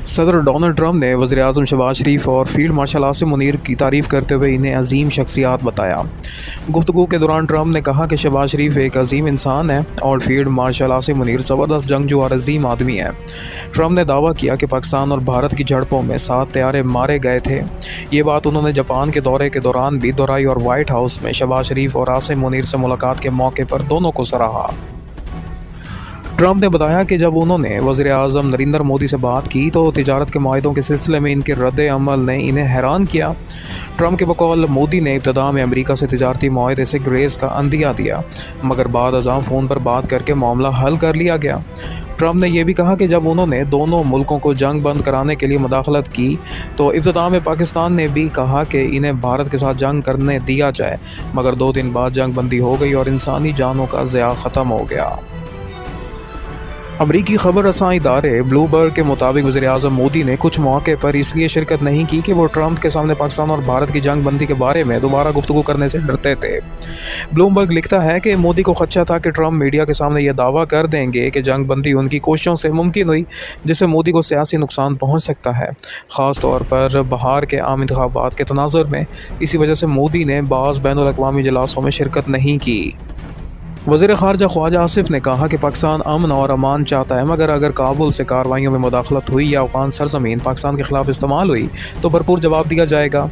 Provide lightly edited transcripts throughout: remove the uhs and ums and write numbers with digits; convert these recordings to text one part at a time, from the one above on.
सदर Donald Trump ने वज़ीर-ए-आज़म शहबाज शरीफ और फील्ड मार्शल आसिम मुनीर की तारीफ़ करते हुए इन्हें अजीम शख्सियात बताया। गुफ्तगू के दौरान ट्रंप ने कहा कि शहबाज शरीफ एक अजीम इंसान है और फील्ड मार्शल आसिम मुनीर ज़बरदस्त जंगजू और अजीम आदमी है। ट्रंप ने दावा किया कि पाकिस्तान और भारत की झड़पों में 7 तैयारे मारे गए थे। ये बात उन्होंने जापान के दौरे के दौरान भी दोहराई और वाइट हाउस में शहबाज शरीफ और आसिम मुनीर से मुलाकात के मौके पर दोनों को सराहा। ट्रंप ने बताया कि जब उन्होंने वज़ीर-ए-आज़म नरेंद्र मोदी से बात की तो तिजारत के माहिदों के सिलसिले में इनके रद्द-ए-अमल ने इन्हें हैरान किया। ट्रंप के बकौल मोदी ने इब्तिदा में अमेरिका से तिजारती माहदे से ग्रेस का अंदिया दिया, मगर बाद अज़ां फ़ोन पर बात करके मामला हल कर लिया गया। ट्रंप ने यह भी कहा कि जब उन्होंने दोनों मुल्कों को जंग बंद कराने के लिए मुदाखलत की तो इब्तिदा में पाकिस्तान ने भी कहा कि इन्हें भारत के साथ जंग करने दिया जाए, मगर 2 दिन बाद जंग बंदी हो गई और इंसानी जानों का ज़िया ख़त्म हो गया। अमरीकी खबर रसां इदारे ब्लूमबर्ग के मुताबिक वज़ीर-ए-आज़म मोदी ने कुछ मौके पर इसलिए शिरकत नहीं की कि वो ट्रंप के सामने पाकिस्तान और भारत की जंग बंदी के बारे में दोबारा गुफ्तगू करने से डरते थे। ब्लूमबर्ग लिखता है कि मोदी को खदशा था कि ट्रंप मीडिया के सामने यह दावा कर देंगे कि जंग बंदी उनकी कोशिशों से मुमकिन हुई, जिससे मोदी को सियासी नुकसान पहुँच सकता है, ख़ास तौर पर बहार के आम इंतखाबात के तनाज़ुर में। इसी वजह से मोदी ने बाज़ बैनुल-अक़वामी इजलासों में शिरकत नहीं की। वज़ीर ख़ारजा ख्वाजा आसिफ ने कहा कि पाकिस्तान अमन और अमान चाहता है, मगर अगर काबुल से कार्रवाइयों में मुदाखलत हुई या अफ़गान सरज़मीन पाकिस्तान के ख़िलाफ़ इस्तेमाल हुई तो भरपूर जवाब दिया जाएगा।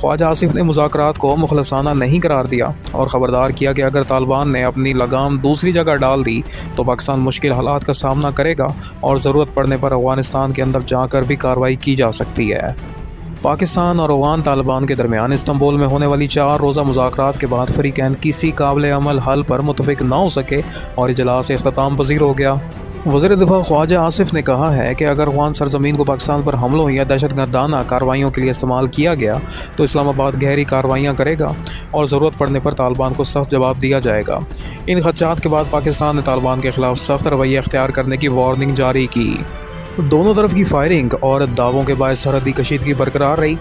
ख्वाजा आसिफ ने मुज़ाकरात को मुखलसाना नहीं करार दिया और ख़बरदार किया कि अगर तालिबान ने अपनी लगाम दूसरी जगह डाल दी तो पाकिस्तान मुश्किल हालात का सामना करेगा और ज़रूरत पड़ने पर अफ़गानिस्तान के अंदर जाकर भी कार्रवाई की जा सकती है। पाकिस्तान और अफ़गान तालिबान के दरमियान इस्तांबुल में होने वाली 4 रोज़ा मुज़ाकरात के बाद फ़रीक़ैन किसी काबिल अमल हल पर मुत्तफ़िक़ ना हो सके और इजलास इख्तिताम पज़ीर हो गया। वज़ीर दिफ़ा ख्वाजा आसिफ ने कहा है कि अगर अफ़गान सरज़मीन को पाकिस्तान पर हमलों या दहशतगर्दाना कार्रवाइयों के लिए इस्तेमाल किया गया तो इस्लामाबाद गहरी कार्रवाइयाँ करेगा और ज़रूरत पड़ने पर तालिबान को सख्त जवाब दिया जाएगा। इन ख़दशात के बाद पाकिस्तान ने तालिबान के ख़िलाफ़ सख्त रवैया इख्तियार करने की वार्निंग जारी की। दोनों तरफ की फायरिंग और दावों के बायस सरहदी कशीदगी बरकरार रही।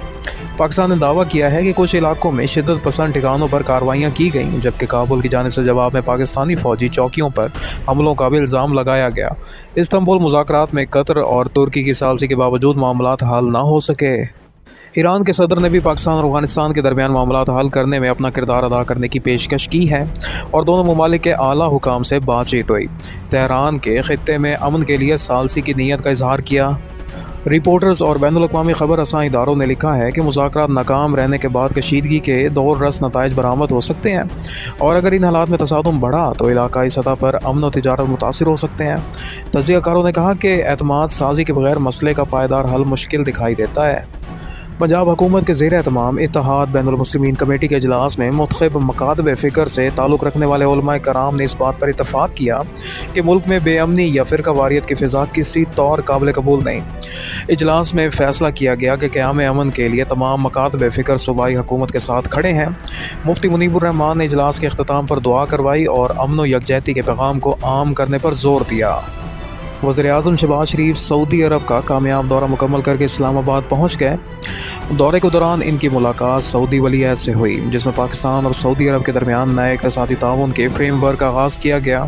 पाकिस्तान ने दावा किया है कि कुछ इलाकों में शिद्दत पसंद ठिकानों पर कार्रवाइयाँ की गईं, जबकि काबुल की जानिब से जवाब में पाकिस्तानी फ़ौजी चौकियों पर हमलों का भी इल्ज़ाम लगाया गया। इस्तांबुल मुज़ाकरात में कतर और तुर्की की सालसी के बावजूद मामलात हल ना हो सके। ईरान के सदर ने भी पाकिस्तान और अफ़गानिस्तान के दरमियान मामलात हल करने में अपना किरदार अदा करने की पेशकश की है और दोनों ममालिक के आला हुकाम से बातचीत हुई। तेहरान के ख़ित्ते में अमन के लिए सालसी की नीयत का इजहार किया। रिपोर्टर्स और बैनुल-अक़वामी ख़बर रसां इदारों ने लिखा है कि मुज़ाकरात नाकाम रहने के बाद कशीदगी के दौर रस नताइज बरामद हो सकते हैं और अगर इन हालात में तसादुम बढ़ा तो इलाकाई सतह पर अमन और तिजारत मुतासिर हो सकते हैं। तज्ज़ियाकारों ने कहा कि एतमाद साजी के बगैर मसले का पायदार हल मुश्किल दिखाई देता है। पंजाब हुकूमत के ज़ेर एहतमाम इत्तेहाद बैनुल मुस्लिमीन कमेटी के इजलास में मुख्तलिफ मकातब फ़िक्र से ताल्लुक़ रखने वाले उलमाए कराम ने इस बात पर इत्तफ़ाक़ किया कि मुल्क में बेअमनी या फ़िरका वारियत की फ़िज़ा किसी तौर काबिल कबूल नहीं। इजलास में फ़ैसला किया गया कि क़याम अमन के लिए तमाम मकातब फ़िक्र सूबाई हुकूमत के साथ खड़े हैं। मुफ्ती मुनीबुर रहमान ने इजलास के अख्ताम पर दुआ करवाई और अमन व यकजहती के पैगाम को आम करने पर ज़ोर दिया। वज़ीर-ए-आज़म शहबाज शरीफ सऊदी अरब का कामयाब दौरा मुकम्मल करके इस्लामाबाद पहुँच गए। दौरे के दौरान इनकी मुलाकात सऊदी वली-अहद से हुई, जिसमें पाकिस्तान और सऊदी अरब के दरमियान नए इक़्तिसादी ताउन के फ्रेमवर्क का आगाज़ किया गया।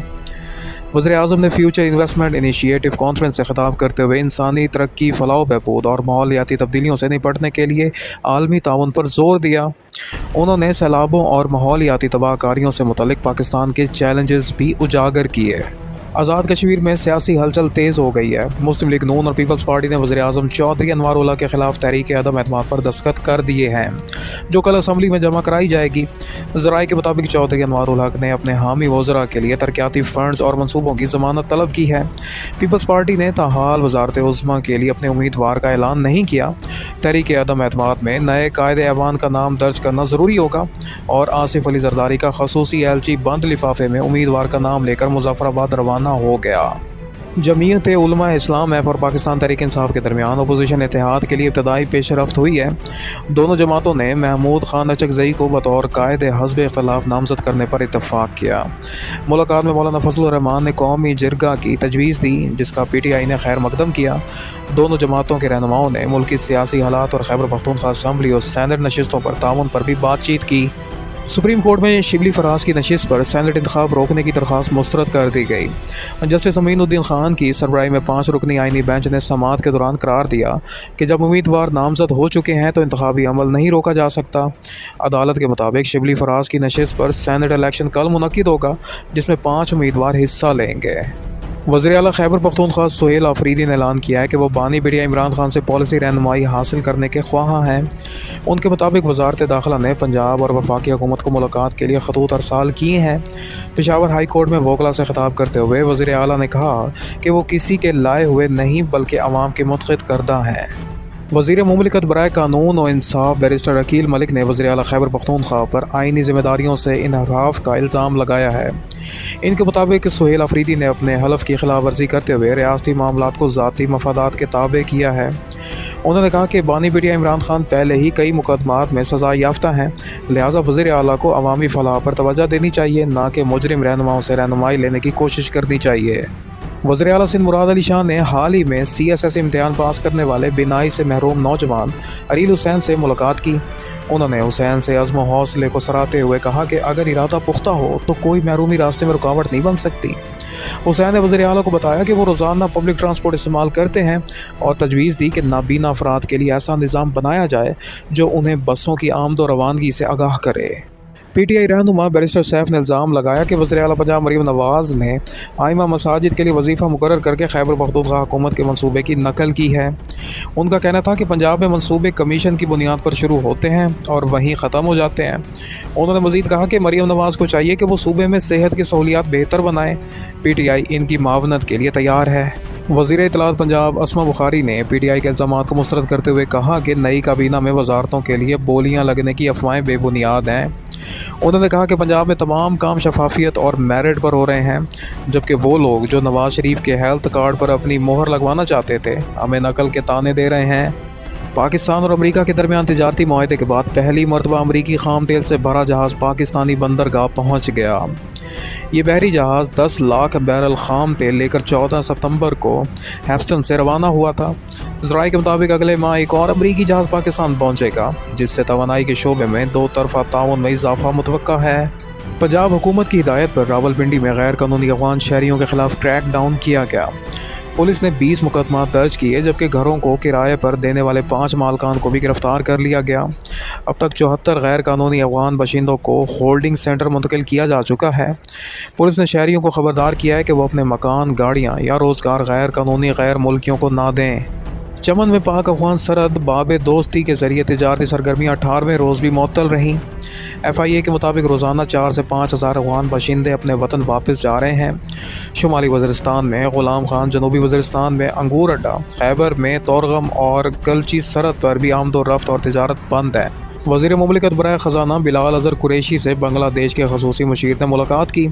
वज़ीर-ए-आज़म ने फ्यूचर इन्वेस्टमेंट इनिशिएटिव कॉन्फ्रेंस से ख़िताब करते हुए इंसानी तरक्की, फलाह बहबूद और माहौलियाती तब्दीलियों से निपटने के लिए आलमी ताउन पर ज़ोर दिया। उन्होंने सैलाबों और माहौलियाती तबाहकारियों से मुतल्लिक़ पाकिस्तान के चैलेंजेस भी उजागर किए। आज़ाद कश्मीर में सियासी हलचल तेज़ हो गई है। मुस्लिम लीग नून और पीपल्स पार्टी ने वज़ीर-ए-आज़म चौधरी अनवारुल्लाह के ख़िलाफ़ तहरीक अदम एतमाद पर दस्तखत कर दिए हैं, जो कल असम्बली में जमा कराई जाएगी। ज़राए के मुताबिक चौधरी अनवारुल्लाह ने अपने हामी वज़रा के लिए तरक्याती फ़ंड्स और मनसूबों की ज़मानत तलब की है। पीपल्स पार्टी ने ताहाल वज़ारत उज़्मा के लिए अपने उम्मीदवार का ऐलान नहीं किया। तहरीक अदम एतमाद में नए कायदे ऐवान का नाम दर्ज करना ज़रूरी होगा और आसिफ अली ज़रदारी का ख़ुसूसी एलची बंद लिफाफे में उम्मीदवार का नाम लेकर मुज़फ़्फ़राबाद रवाना हो गया। जमीयत उलमा इस्लाम और पाकिस्तान तहरीक इंसाफ के दरमियान अपोजिशन इत्तेहाद के लिए इब्तदाई पेशरफ्त हुई है। दोनों जमातों ने महमूद खान अचकज़ई को बतौर कायदे हज़्ब इख्तिलाफ नामज़द करने पर इत्तफ़ाक़ किया। मुलाकात में मौलाना फजलुर रहमान ने कौमी जिरगा की तजवीज़ दी, जिसका PTI ने खैर मकदम किया। दोनों जमातों के रहनुमाओं ने मुल्क की सियासी हालात और खैबर पख्तूनख्वा असम्बली और सैनेट नशिस्तों पर ताउन पर भी बातचीत की। सुप्रीम कोर्ट में शिबली फराज की नशिस्त पर सेनेट इंतखाब रोकने की दरख्वास्त मुस्तरद कर दी गई। जस्टिस अमीनुद्दीन खान की सरबराही में 5 रुकनी आईनी बेंच ने समाअत के दौरान करार दिया कि जब उम्मीदवार नामजद हो चुके हैं तो इंतखाबी अमल नहीं रोका जा सकता। अदालत के मुताबिक शिबली फराज की नशिस्त पर सेनेट इलेक्शन कल मुनक्किद होगा, जिसमें 5 उम्मीदवार हिस्सा लेंगे। वज़ीर आला खैबर पख्तूनख्वा सुहेल आफरीदी ने ऐलान किया है कि वो बानी मीडिया इमरान खान से पॉलिसी रहनुमाई हासिल करने के ख्वाह हैं। उनके मुताबिक वजारत दाखिला ने पंजाब और वफाकी हुकूमत को मुलाकात के लिए खतूत अरसाल किए हैं। पेशावर हाई कोर्ट में वकला से खिताब करते हुए वज़ीर आला ने कहा कि वो किसी के लाए हुए नहीं बल्कि अवाम के मुतक़िद करदा हैं। वज़ीर मुमलिकत बराए कानून और इंसाफ बैरिस्टर अकील मलिक ने वज़ीर आला खैबर पख्तूनख्वा पर आइनी ज़िम्मेदारियों से इनहराफ का इल्ज़ाम लगाया है। इनके मुताबिक सुहेल आफरीदी ने अपने हलफ की खिलाफ वर्जी करते हुए रियासती मामलात को ज़ाती मफादात के ताबे किया है। उन्होंने कहा कि बानी मीडिया इमरान खान पहले ही कई मुकदमात में सज़ा याफ्ता हैं, लिहाजा वज़ीर आला को अवामी फलाह पर तवज्जो देनी चाहिए, ना कि मुजरिम रहनुमाओं से रहनुमाई लेने की कोशिश करनी चाहिए। वज़ीर आला सिंध मुराद अली शाह ने हाल ही में CSS इम्तिहान पास करने वाले बिनाई से महरूम नौजवान अरील हुसैन से मुलाकात की। उन्होंने हुसैन से अज़्म हौसले को सराहते हुए कहा कि अगर इरादा पुख्ता हो तो कोई महरूमी रास्ते में रुकावट नहीं बन सकती। हुसैन ने वज़ीर आला को बताया कि वो रोज़ाना पब्लिक ट्रांसपोर्ट इस्तेमाल करते हैं और तजवीज़ दी कि नाबीना अफराद के लिए ऐसा निज़ाम बनाया जाए जो उन्हें बसों की आमद और रवानगी से आगाह करे। PTI रहनुमा बैरिस्टर सैफ ने इल्ज़ाम लगाया कि वज़ीर आला पंजाब मरीम नवाज़ ने आइमा मसाजिद के लिए वजीफ़ा मुकर्रर करके खैबर पख्तूनख्वा हुकूमत के मनसूबे की नकल की है। उनका कहना था कि पंजाब में मनसूबे कमीशन की बुनियाद पर शुरू होते हैं और वहीं ख़त्म हो जाते हैं। उन्होंने मज़ीद कहा कि मरीम नवाज़ को चाहिए कि वो सूबे में सेहत की सहूलियात बेहतर बनाएँ। PTI इनकी मावनत के लिए तैयार है। वज़ीर इत्तलात पंजाब अस्मा बुखारी ने PTI के इल्ज़ामात को मुस्तरद करते हुए कहा कि नई काबीना में वजारतों के लिए बोलियाँ लगने की अफवाहें बेबुनियाद हैं। उन्होंने कहा कि पंजाब में तमाम काम शफाफियत और मेरिट पर हो रहे हैं, जबकि वो लोग जो नवाज शरीफ के हेल्थ कार्ड पर अपनी मोहर लगवाना चाहते थे हमें नकल के ताने दे रहे हैं। पाकिस्तान और अमेरिका के दरमियान तिजारती मुआहदे के बाद पहली मरतबा अमरीकी खाम तेल से भरा जहाज़ पाकिस्तानी बंदरगाह पहुँच गया। ये बहरी जहाज़ 10 लाख बैरल खाम तेल लेकर 14 सितंबर को हैप्स्टन से रवाना हुआ था। ज़राए के मुताबिक अगले माह एक और अमरीकी जहाज़ पाकिस्तान पहुँचेगा, जिससे तवानाई के शोबे में 2 तरफ़ा ताउन में इजाफा मुतवक्का है। पंजाब हुकूमत की हिदायत पर रावलपिंडी में गैर कानूनी अफगान शहरियों के खिलाफ क्रैक डाउन किया गया। पुलिस ने 20 मुकदमा दर्ज किए, जबकि घरों को किराए पर देने वाले 5 मालकान को भी गिरफ्तार कर लिया गया। अब तक 74 गैर कानूनी अफगान बाशिंदों को होल्डिंग सेंटर मुंतकिल किया जा चुका है। पुलिस ने शहरियों को खबरदार किया है कि वो अपने मकान, गाड़ियाँ या रोज़गार गैर कानूनी गैर मुल्कियों को ना दें। चमन में पाक अफगान सरहद बाब दोस्ती के ज़रिए तिजारती सरगर्मियाँ 18वें रोज़ भी मुअत्तल रहीं। FIA के मुताबिक रोज़ाना 4 से 5 हज़ार अफगान बाशिंदे अपने वतन वापस जा रहे हैं। शुमाली वज़ीरिस्तान में ग़ुलाम खान, जनूबी वज़ीरिस्तान में अंगूर अड्डा, खैबर में तोरगम और कलची सरहद पर भी आमदोरफ्त और तिजारत बंद है। वज़ीर मुमलिकत बराए ख़जाना बिलाल अज़हर कुरैशी से बांग्लादेश के ख़ुसूसी मुशीर ने मुलाकात की।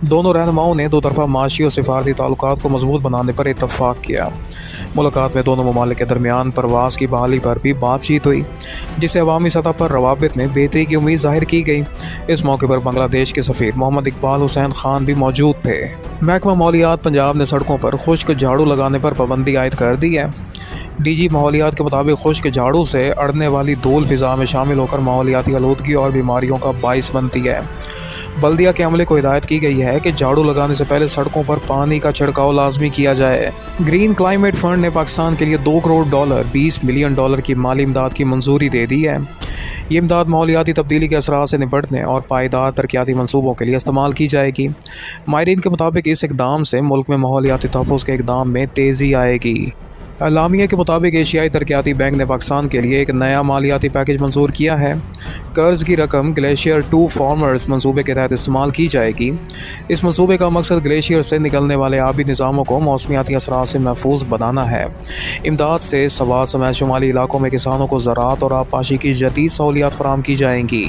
दोनों रहनुमाओं ने 2 तरफ़ा माशी और सिफारती ताल्लुकात को मजबूत बनाने पर इत्तफ़ाक़ किया। मुलाकात में दोनों ममालिक के दरमियान परवास की बहाली पर भी बातचीत हुई, जिससे अवामी सतह पर रवाबित में बेहतरी की उम्मीद ज़ाहिर की गई। इस मौके पर बांग्लादेश के सफ़ीर मोहम्मद इकबाल हुसैन खान भी मौजूद थे। महकमा माहौलियात पंजाब ने सड़कों पर खुश्क झाड़ू लगाने पर पाबंदी आयद कर दी है। DG माहौलियात के मुताबिक खुश्क झाड़ू से अड़ने वाली धूल फ़िज़ा में शामिल होकर माहौलियाती आलूदगी और बीमारियों का बाइस बनती है। बल्दिया के अमले को हिदायत की गई है कि झाड़ू लगाने से पहले सड़कों पर पानी का छिड़काव लाजमी किया जाए। ग्रीन क्लाइमेट फंड ने पाकिस्तान के लिए $2 करोड़ $20 मिलियन की माली इमदाद की मंजूरी दे दी है। ये इमदाद माहौलियाती तब्दीली के असरात से निपटने और पायदार तरक्याती मनसूबों के लिए इस्तेमाल की जाएगी। माहिरीन के मुताबिक इस इकदाम से मुल्क में माहौलियाती तहफ़्फ़ुज़ के इकदाम में तेज़ी आएगी। अलामिया के मुताबिक एशियाई तरक्याती बैंक ने पाकिस्तान के लिए एक नया मालियाती पैकेज मंजूर किया है। कर्ज़ की रकम ग्लेशियर 2 फार्मर्स मंसूबे के तहत इस्तेमाल की जाएगी। इस मंसूबे का मकसद ग्लेशियर से निकलने वाले आबी निज़ामों को मौसमियाती असरात से महफूज बनाना है। इमदाद से सवात समेत शुमाली इलाकों में किसानों को ज़राअत और आबपाशी की जदीद सहूलियात फराहम की जाएंगी।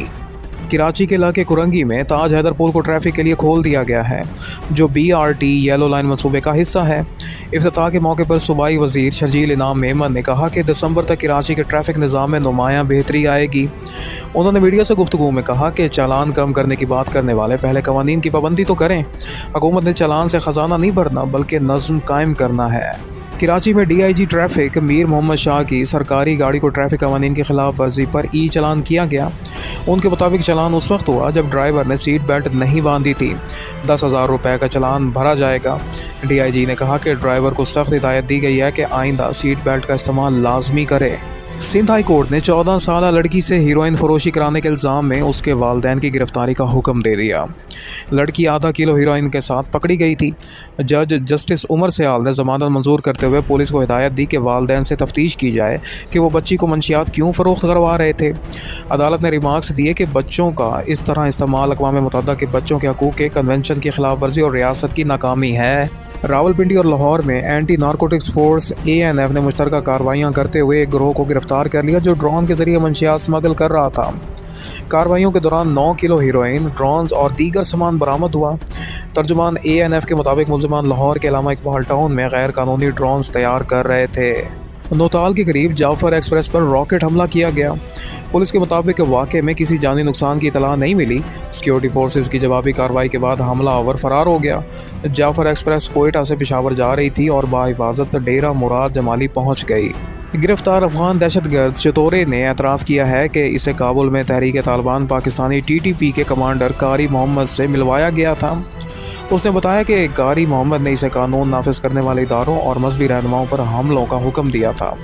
कराची के इलाके कुरंगी में ताज हैदर पुल को ट्रैफिक के लिए खोल दिया गया है, जो BRT येलो लाइन मंसूबे का हिस्सा है। इफ्तिताह के मौके पर सूबाई वज़ीर शर्जील इनाम मेमन ने कहा कि दिसंबर तक कराची के ट्रैफिक निज़ाम में नुमायाँ बेहतरी आएगी। उन्होंने मीडिया से गुफ्तगू में कहा कि चालान कम करने की बात करने वाले पहले कवानीन की पाबंदी तो करें। हुकूमत ने चालान से ख़जाना नहीं भरना बल्कि नज़्म कायम करना है। कराची में डीआईजी ट्रैफिक मीर मोहम्मद शाह की सरकारी गाड़ी को ट्रैफिक कवानीन की खिलाफ वर्जी पर ई चालान किया गया। उनके मुताबिक चालान उस वक्त हुआ जब ड्राइवर ने सीट बेल्ट नहीं बांधी थी। 10,000 रुपये का चालान भरा जाएगा। डीआईजी ने कहा कि ड्राइवर को सख्त हिदायत दी गई है कि आइंदा सीट बेल्ट का इस्तेमाल लाजमी करे। सिंध हाई कोर्ट ने 14 साल लड़की से हीरोइन फरोशी कराने के इल्ज़ाम में उसके वालिदैन की गिरफ्तारी का हुक्म दे दिया। लड़की आधा किलो हीरोइन के साथ पकड़ी गई थी। जज जस्टिस उमर सयाल ने जमानत मंजूर करते हुए पुलिस को हिदायत दी कि वालिदैन से तफ्तीश की जाए कि वो बच्ची को मंशियात क्यों फ़रोख्त करवा रहे थे। अदालत ने रिमार्क्स दिए कि बच्चों का इस तरह इस्तेमाल अक़वाम मुत्तहिदा के बच्चों के हकूक़ के कन्वेंशन की खिलाफ वर्जी और रियासत की नाकामी है। रावलपिंडी और लाहौर में एंटी नारकोटिक्स फोर्स ANF ने मुश्तरका कार्रवाइयाँ करते हुए एक गिरोह को गिरफ्तार कर लिया जो ड्रोन के जरिए मंशियात स्मगल कर रहा था। कार्रवाइयों के दौरान 9 किलो हीरोइन, ड्रोन्स और दीगर सामान बरामद हुआ। तर्जुमान ANF के मुताबिक मुलज़मान लाहौर के अलामा इकबाल टाउन में गैर कानूनी ड्रोन्स तैयार कर रहे थे। नौताल के करीब जाफर एक्सप्रेस पर रॉकेट हमला किया गया। पुलिस के मुताबिक वाक़े में किसी जानी नुकसान की इतला नहीं मिली। सिक्योरिटी फोर्सेस की जवाबी कार्रवाई के बाद हमलावर फरार हो गया। जाफर एक्सप्रेस कोयटा से पेशावर जा रही थी और बाहिफाजत डेरा मुराद जमाली पहुंच गई। गिरफ्तार अफगान दहशतगर्द चितोरे ने एतराफ़ किया है कि इसे काबुल में तहरीक तालिबान पाकिस्तानी TTP के कमांडर कारी मोहम्मद से मिलवाया गया था। उसने बताया कि कारी मोहम्मद ने इसे कानून नाफिज करने वाले इदारों और मजहबी रहनुमाओं पर हमलों का हुक्म दिया था।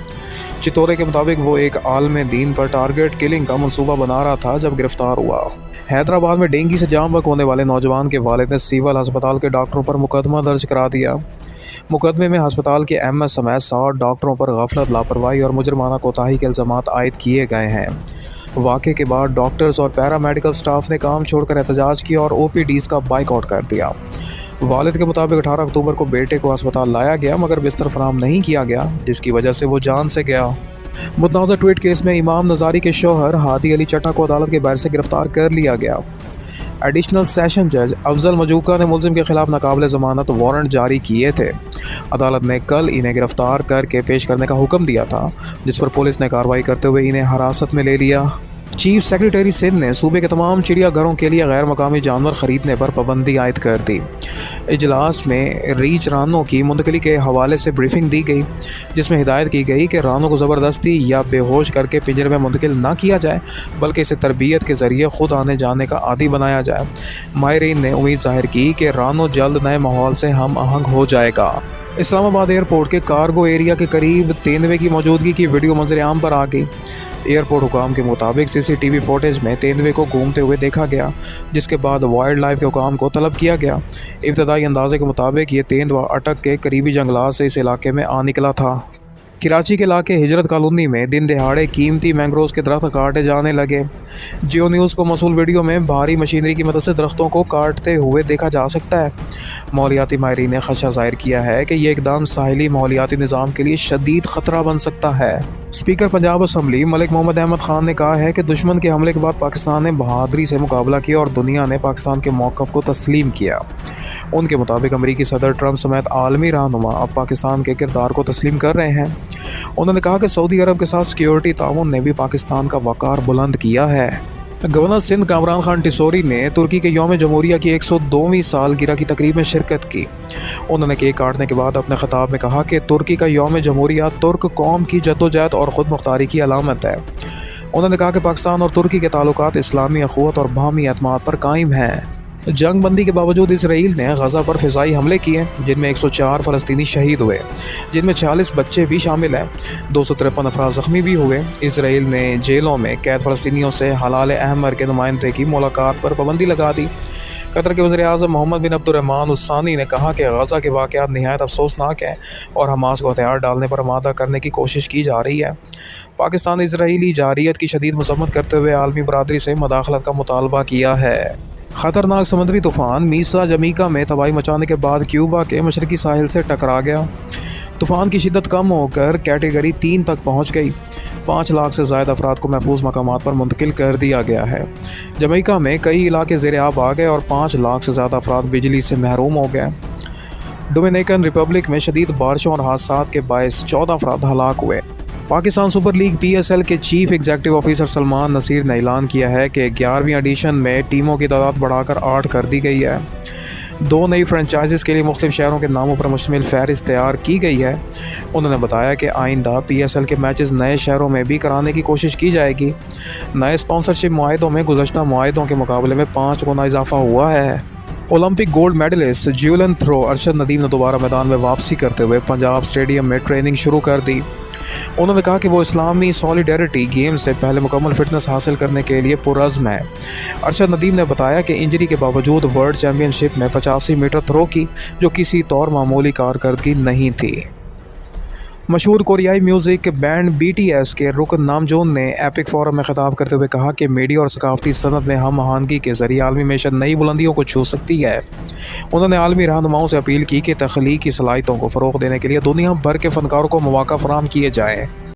चितोरे के मुताबिक वो एक आलम दीन पर टारगेट किलिंग का मंसूबा बना रहा था जब गिरफ्तार हुआ। हैदराबाद में डेंगू से जाम बक होने वाले नौजवान के वालिद ने सिविल अस्पताल के डॉक्टरों पर मुकदमा दर्ज करा दिया। मुकदमे में अस्पताल के MS समेत 60 डॉक्टरों पर गफलत, लापरवाही और मुजरमाना कोताही के इल्ज़ामात आयद किए गए हैं। वाक़े के बाद डॉक्टर्स और पैरामेडिकल स्टाफ ने काम छोड़कर एहतजाज किया और OPDs का बाइकआउट कर दिया। वालिद के मुताबिक 18 अक्टूबर को बेटे को अस्पताल लाया गया मगर बिस्तर फराहम नहीं किया गया, जिसकी वजह से वो जान से गया। मुतनाज़ा ट्वीट केस में इमाम नज़ारी के शौहर हादी अली चट्टा को अदालत के बाहर से गिरफ्तार कर लिया गया। एडिशनल सेशन जज अफजल मजूका ने मुलजिम के खिलाफ नाकाबिल ज़मानत वारंट जारी किए थे। अदालत ने कल इन्हें गिरफ्तार करके पेश करने का हुक्म दिया था, जिस पर पुलिस ने कार्रवाई करते हुए इन्हें हिरासत में ले लिया। चीफ सेक्रेटरी सिंध ने सूबे के तमाम चिड़ियाघरों के लिए गैर मकामी जानवर खरीदने पर पाबंदी आयद कर दी। इजलास में रीच रानों की मुंतकली के हवाले से ब्रीफिंग दी गई, जिसमें हिदायत की गई कि रानों को ज़बरदस्ती या बेहोश करके पिंजरे में मुंतकिल ना किया जाए, बल्कि इसे तरबियत के ज़रिए ख़ुद आने जाने का आदी बनाया जाए। माहिरीन ने उम्मीद जाहिर की कि रानों जल्द नए माहौल से हम आहंग हो जाएगा। इस्लामाबाद एयरपोर्ट के कार्गो एरिया के करीब तेंदुए की मौजूदगी की वीडियो मंजर आम पर आ गई। एयरपोर्ट हुकाम के मुताबिक CCTV फुटेज में तेंदुए को घूमते हुए देखा गया, जिसके बाद वाइल्ड लाइफ के हुकाम को तलब किया गया। इब्तदाई अंदाजे के मुताबिक ये तेंदुआ अटक के करीबी जंगलात से इस इलाके में आ निकला था। कराची के इलाके हिजरत कॉलोनी में दिन दहाड़े कीमती मैंग्रोव्स के दरख्त काटे जाने लगे। जियो न्यूज़ को मौसूल वीडियो में भारी मशीनरी की मदद से दरख्तों को काटते हुए देखा जा सकता है। माहौलियाती माहिरीन ने खदशा जाहिर किया है कि यह इकदाम साहिली माहौलियाती निज़ाम के लिए शदीद ख़तरा बन सकता है। स्पीकर पंजाब असम्बली मलिक मोहम्मद अहमद खान ने कहा है कि दुश्मन के हमले के बाद पाकिस्तान ने बहादुरी से मुकाबला किया और दुनिया ने पाकिस्तान के मौक़िफ़ को तस्लीम किया। उनके मुताबिक अमरीकी सदर ट्रंप समेत आलमी रहनुमा अब पाकिस्तान के किरदार को तस्लीम कर रहे हैं। उन्होंने कहा कि सऊदी अरब के साथ सिक्योरिटी ताउन ने भी पाकिस्तान का वक़ार बुलंद किया है। गवर्नर सिंध कामरान खान टिसोरी ने तुर्की के यौम जमहूरिया की 102वीं सालगिरह की तकरीब में शिरकत की। उन्होंने केक काटने के बाद अपने खिताब में कहा कि तुर्की का यौम जमहूरिया तुर्क कौम की जद्दोजहद और ख़ुद मुख्तारी की अलामत है। उन्होंने कहा कि पाकिस्तान और तुर्की के ताल्लुकात इस्लामी अखुवत और बाहमी एतमाद पर कायम हैं। जंग बंदी के बावजूद इसराइल ने गज़ा पर फ़िज़ाई हमले किए, जिनमें 104 फ़लस्तीनी शहीद हुए, जिनमें 46 बच्चे भी शामिल हैं। 253 अफराद ज़ख्मी भी हुए। इसराइल ने जेलों में कैद फ़लस्तीनियों से हलाल अहमर के नुमाइंदे की मुलाकात पर पाबंदी लगा दी। कतर के वज़ीर-ए-आज़म मोहम्मद बिन अब्दुर्रहमान उस्सानी ने कहा कि गज़ा के वाक़यात निहायत अफसोसनाक हैं और हमास को हथियार डालने पर आमादा करने की कोशिश की जा रही है। पाकिस्तान ने इजरायली जारियत की शदीद मज़म्मत करते हुए आलमी बरादरी से मदाखलत का मुतालबा किया है। ख़तरनाक समुद्री तूफ़ान मीसा जमीका में तबाही मचाने के बाद क्यूबा के मशरकी साहिल से टकरा गया। तूफ़ान की शिद्दत कम होकर कैटेगरी 3 तक पहुँच गई। 5 लाख से ज़ायद अफराद को महफूज मकामात पर मुंतकिल कर दिया गया है। जमैका में कई इलाके ज़ेर-ए-आब आ गए और 5 लाख से ज़्यादा अफराद बिजली से महरूम हो गए। डोमिनिकन रिपब्लिक में शदीद बारिशों और हादसात के बायस 14 अफराद हलाक हुए। पाकिस्तान सुपर लीग PSL के chief executive officer Salman Naseer ने ऐलान किया है कि 11वीं एडिशन में टीमों की तादाद बढ़ाकर 8 कर दी गई है। 2 नई फ्रेंचाइजीज़ के लिए मुख्तलिफ शहरों के नामों पर मुश्तमिल फहरिस्त तैयार की गई है। उन्होंने बताया कि आइंदा PSL के मैचेस नए शहरों में भी कराने की कोशिश की जाएगी। नए स्पॉन्सरशिप मुआहदों में गुज़श्ता मुआहदों के मुकाबले में 5 गुना इजाफा हुआ है। Olympic gold medallist javelin throw Arshad Nadeem ने दोबारा मैदान में वापसी करते हुए पंजाब स्टेडियम में ट्रेनिंग शुरू कर दी। उन्होंने कहा कि वो इस्लामी सॉलिडेरिटी गेम से पहले मुकम्मल फिटनेस हासिल करने के लिए पुरज़्म है। अरशद नदीम ने बताया कि इंजरी के बावजूद वर्ल्ड चैम्पियनशिप में 85 मीटर थ्रो की, जो किसी तौर मामूली कारकर्दगी नहीं थी। मशहूर कोरियाई म्यूज़िक बैंड BTS के रुकन नामजोन ने एपिक फोरम में खिताब करते हुए कहा कि मीडिया और सकाफती सनत में हम आहंगी के ज़रिए आलमी मैशत नई बुलंदियों को छू सकती है। उन्होंने आलमी रहनुमाओं से अपील की कि तख्लीकी सलाहियतों को फ़रोग़ देने के लिए दुनिया भर के फ़नकारों को मौक़ा फ़राहम किए जाएँ।